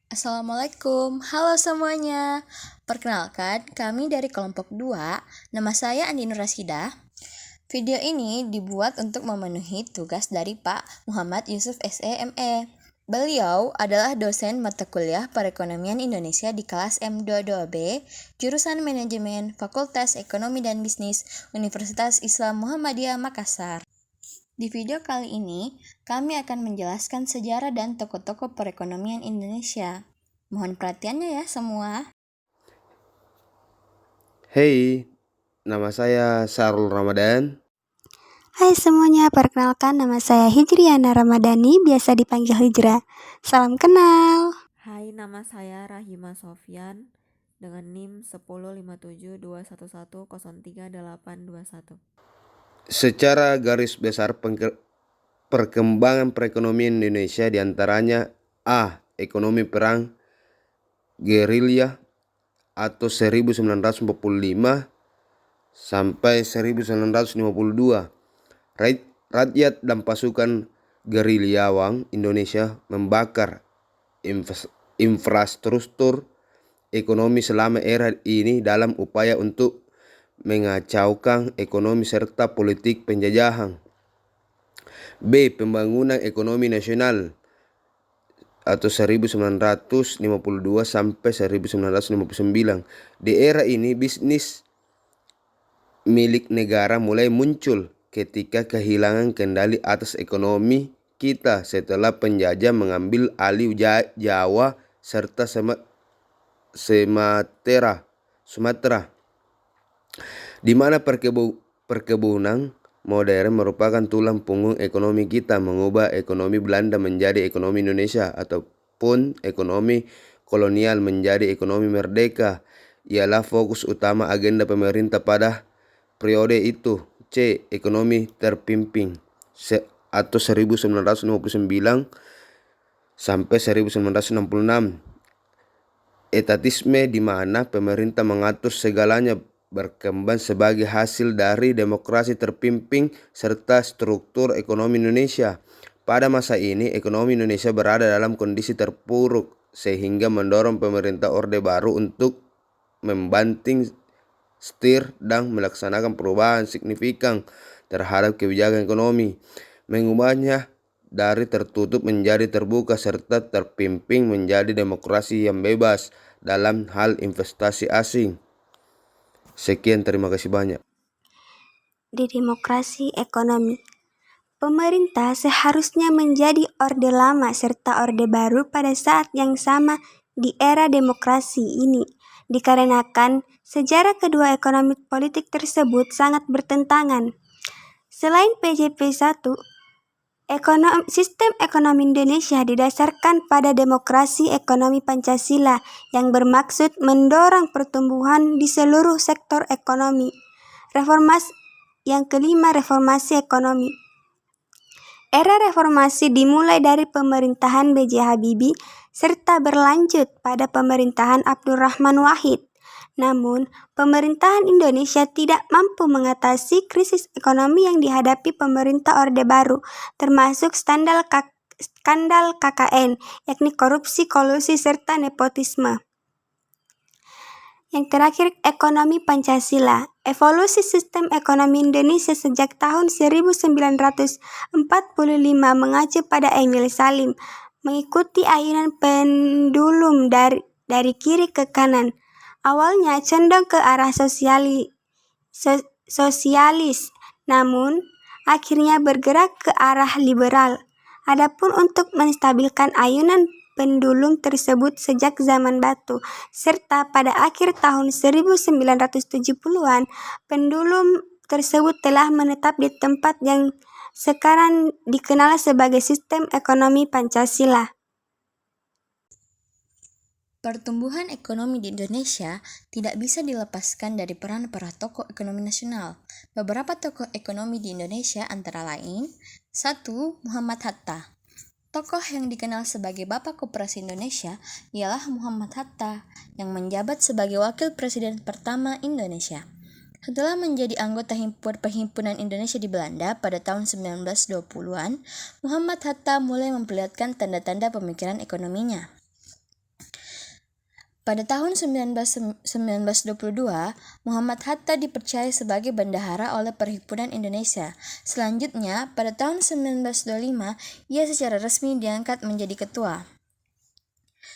Assalamualaikum, halo semuanya. Perkenalkan, kami dari kelompok 2, nama saya Andi Nur Rashidah. Video ini dibuat untuk memenuhi tugas dari Pak Muhammad Yusuf SEME. Beliau adalah dosen mata kuliah Perekonomian Indonesia di kelas M22B, jurusan Manajemen Fakultas Ekonomi dan Bisnis Universitas Islam Muhammadiyah Makassar. Di video kali ini, kami akan menjelaskan sejarah dan tokoh-tokoh perekonomian Indonesia. Mohon perhatiannya ya semua. Hey, nama saya Sarul Ramadan. Hai semuanya, perkenalkan nama saya Hijriana Ramadhani, biasa dipanggil Hijra. Salam kenal. Hai, nama saya Rahima Sofyan dengan NIM 1057211030821. Secara garis besar perkembangan perekonomian Indonesia diantaranya A. Ekonomi perang gerilya atau 1945 sampai 1952. Rakyat dan pasukan gerilyawan Indonesia membakar infrastruktur ekonomi selama era ini dalam upaya untuk mengacaukan ekonomi serta politik penjajahan. B. Pembangunan ekonomi nasional atau 1952 sampai 1959. Di era ini bisnis milik negara mulai muncul ketika kehilangan kendali atas ekonomi kita setelah penjajah mengambil alih Jawa serta Sumatera, di mana perkebunan modern merupakan tulang punggung ekonomi kita, mengubah ekonomi Belanda menjadi ekonomi Indonesia ataupun ekonomi kolonial menjadi ekonomi merdeka ialah fokus utama agenda pemerintah pada periode itu. C. Ekonomi terpimpin atau 1959 sampai 1966. Etatisme di mana pemerintah mengatur segalanya berkembang sebagai hasil dari demokrasi terpimpin serta struktur ekonomi Indonesia. Pada masa ini, ekonomi Indonesia berada dalam kondisi terpuruk sehingga mendorong pemerintah Orde Baru untuk membanting setir dan melaksanakan perubahan signifikan terhadap kebijakan ekonomi, mengubahnya dari tertutup menjadi terbuka serta terpimpin menjadi demokrasi yang bebas dalam hal investasi asing. Sekian, terima kasih banyak. Di demokrasi ekonomi, pemerintah seharusnya menjadi orde lama serta orde baru pada saat yang sama di era demokrasi ini, dikarenakan sejarah kedua ekonomi politik tersebut sangat bertentangan. Selain PJP 1, sistem ekonomi Indonesia didasarkan pada demokrasi ekonomi Pancasila yang bermaksud mendorong pertumbuhan di seluruh sektor ekonomi. Yang kelima, reformasi ekonomi. Era reformasi dimulai dari pemerintahan B.J. Habibie serta berlanjut pada pemerintahan Abdurrahman Wahid. Namun, pemerintahan Indonesia tidak mampu mengatasi krisis ekonomi yang dihadapi pemerintah Orde Baru, termasuk skandal KKN, yakni korupsi, kolusi, serta nepotisme. Yang terakhir, ekonomi Pancasila. Evolusi sistem ekonomi Indonesia sejak tahun 1945 mengacu pada Emil Salim, mengikuti ayunan pendulum dari kiri ke kanan. Awalnya condong ke arah sosialis, namun akhirnya bergerak ke arah liberal. Adapun untuk menstabilkan ayunan pendulum tersebut sejak zaman batu, serta pada akhir tahun 1970-an, pendulum tersebut telah menetap di tempat yang sekarang dikenal sebagai sistem ekonomi Pancasila. Pertumbuhan ekonomi di Indonesia tidak bisa dilepaskan dari peran para tokoh ekonomi nasional. Beberapa tokoh ekonomi di Indonesia antara lain: 1. Muhammad Hatta. Tokoh yang dikenal sebagai Bapak Koperasi Indonesia ialah Muhammad Hatta yang menjabat sebagai Wakil Presiden pertama Indonesia. Setelah menjadi anggota Perhimpunan Indonesia di Belanda pada tahun 1920-an, Muhammad Hatta mulai memperlihatkan tanda-tanda pemikiran ekonominya. Pada tahun 1922, Muhammad Hatta dipercaya sebagai bendahara oleh Perhimpunan Indonesia. Selanjutnya, pada tahun 1925, ia secara resmi diangkat menjadi ketua.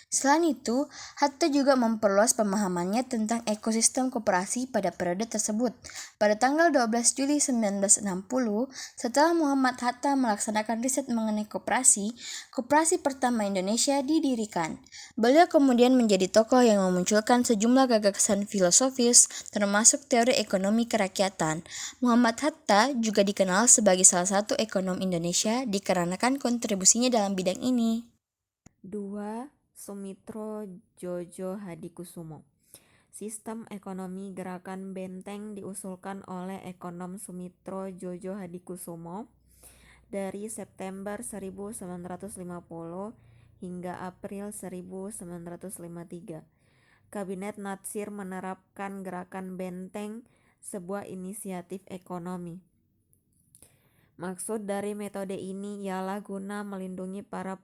Selain itu, Hatta juga memperluas pemahamannya tentang ekosistem koperasi pada periode tersebut. Pada tanggal 12 Juli 1960, setelah Muhammad Hatta melaksanakan riset mengenai koperasi pertama Indonesia didirikan. Beliau kemudian menjadi tokoh yang memunculkan sejumlah gagasan filosofis, termasuk teori ekonomi kerakyatan. Muhammad Hatta juga dikenal sebagai salah satu ekonom Indonesia dikarenakan kontribusinya dalam bidang ini. 2. Sumitro Jojo Hadikusumo. Sistem ekonomi gerakan benteng diusulkan oleh ekonom Sumitro Jojo Hadikusumo dari September 1950 hingga April 1953. Kabinet Natsir menerapkan gerakan benteng, sebuah inisiatif ekonomi. Maksud dari metode ini ialah guna melindungi para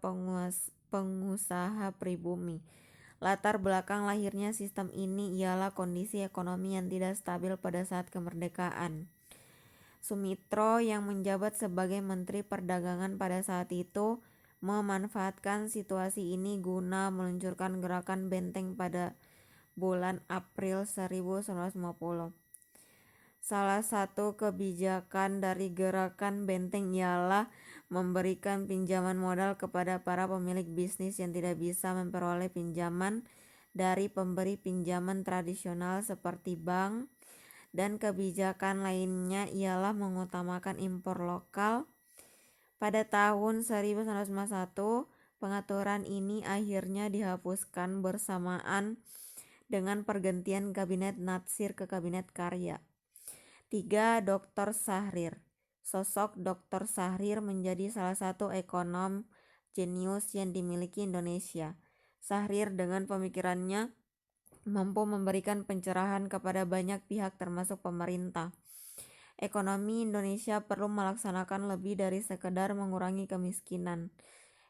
pengusaha pribumi. Latar belakang lahirnya sistem ini ialah kondisi ekonomi yang tidak stabil pada saat kemerdekaan. Sumitro yang menjabat sebagai Menteri Perdagangan pada saat itu memanfaatkan situasi ini guna meluncurkan gerakan benteng pada bulan April 1950. Salah satu kebijakan dari gerakan benteng ialah memberikan pinjaman modal kepada para pemilik bisnis yang tidak bisa memperoleh pinjaman dari pemberi pinjaman tradisional seperti bank, dan kebijakan lainnya ialah mengutamakan impor lokal. Pada tahun 1951, pengaturan ini akhirnya dihapuskan bersamaan dengan pergantian Kabinet Natsir ke Kabinet Karya. 3. Dr. Syahrir. Sosok Dr. Syahrir menjadi salah satu ekonom jenius yang dimiliki Indonesia. Syahrir dengan pemikirannya mampu memberikan pencerahan kepada banyak pihak termasuk pemerintah. Ekonomi Indonesia perlu melaksanakan lebih dari sekedar mengurangi kemiskinan.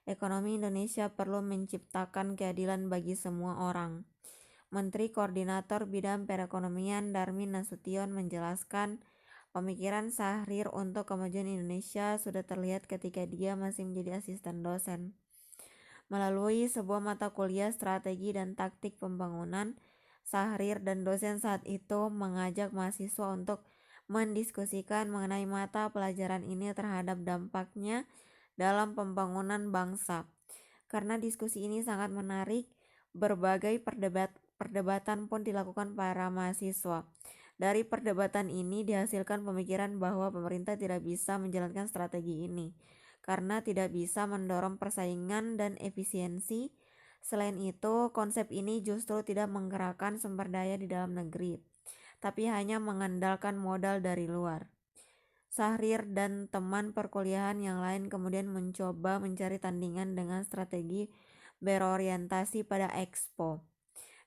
Ekonomi Indonesia perlu menciptakan keadilan bagi semua orang. Menteri Koordinator Bidang Perekonomian Darmin Nasution menjelaskan, pemikiran Syahrir untuk kemajuan Indonesia sudah terlihat ketika dia masih menjadi asisten dosen. Melalui sebuah mata kuliah strategi dan taktik pembangunan, Syahrir dan dosen saat itu mengajak mahasiswa untuk mendiskusikan mengenai mata pelajaran ini terhadap dampaknya dalam pembangunan bangsa. Karena diskusi ini sangat menarik, berbagai perdebatan pun dilakukan para mahasiswa. Dari perdebatan ini dihasilkan pemikiran bahwa pemerintah tidak bisa menjalankan strategi ini karena tidak bisa mendorong persaingan dan efisiensi. Selain itu, konsep ini justru tidak menggerakkan sumber daya di dalam negeri, tapi hanya mengandalkan modal dari luar. Syahrir dan teman perkuliahan yang lain kemudian mencoba mencari tandingan dengan strategi berorientasi pada Expo.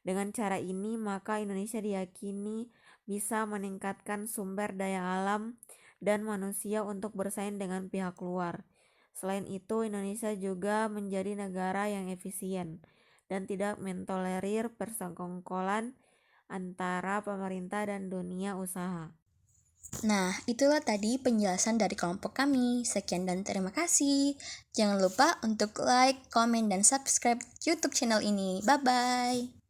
Dengan cara ini, maka Indonesia diyakini bisa meningkatkan sumber daya alam dan manusia untuk bersaing dengan pihak luar. Selain itu, Indonesia juga menjadi negara yang efisien dan tidak mentolerir persekongkolan antara pemerintah dan dunia usaha. Nah, itulah tadi penjelasan dari kelompok kami. Sekian dan terima kasih. Jangan lupa untuk like, komen, dan subscribe YouTube channel ini. Bye-bye.